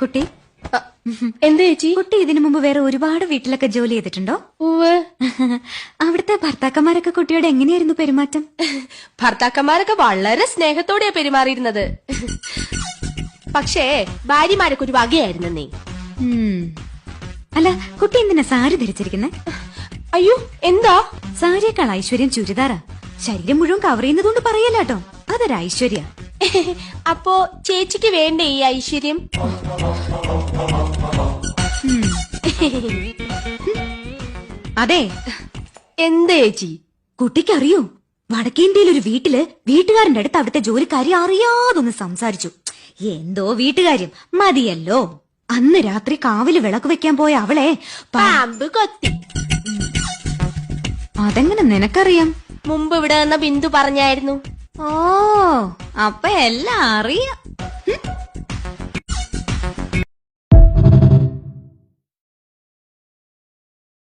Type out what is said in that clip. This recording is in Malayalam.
കുട്ടി എന്താ ചേച്ചി? കുട്ടി ഇതിനു മുമ്പ് വേറെ ഒരുപാട് വീട്ടിലൊക്കെ ജോലി ചെയ്തിട്ടുണ്ടോ? ഉവ്വ്. അവിടുത്തെ ഭർത്താക്കന്മാരൊക്കെ കുട്ടിയോട് എങ്ങനെയായിരുന്നു പെരുമാറ്റം? ഭർത്താക്കന്മാരൊക്കെ വളരെ സ്നേഹത്തോടെയാ പെരുമാറിയിരുന്നത്. പക്ഷേ ഭാര്യമാരൊക്കെ ഒരു വകയായിരുന്നേ. അല്ല, കുട്ടി എന്തിനാ സാരി ധരിച്ചിരിക്കുന്നെ? അയ്യോ, എന്താ? സാരിയേക്കാൾ ഐശ്വര്യം ചുരിദാറാ. ശരീരം മുഴുവൻ കവർ ചെയ്യുന്നതുകൊണ്ട് പറയല്ലോ, അതൊരു ഐശ്വര്യ. അപ്പോ ചേച്ചിക്ക് വേണ്ടേ ഈ ഐശ്വര്യം? അതെ. എന്താ ചേച്ചി? കുട്ടിക്കറിയോ, വടക്കേന്ത്യയിൽ ഒരു വീട്ടില് വീട്ടുകാരന്റെ അടുത്ത് അവിടുത്തെ ജോലിക്കാരി അറിയാതൊന്ന് സംസാരിച്ചു. എന്തോ വീട്ടുകാര്യം മതിയല്ലോ. അന്ന് രാത്രി കാവില് വിളക്ക് വെക്കാൻ പോയ അവളെ പാമ്പ് കൊത്തി. അതെങ്ങനെ നിനക്കറിയാം? മുമ്പ് ഇവിടെ വന്ന ബിന്ദു പറഞ്ഞായിരുന്നു. ഓ, അപ്പൊ എല്ലാം അറിയാം.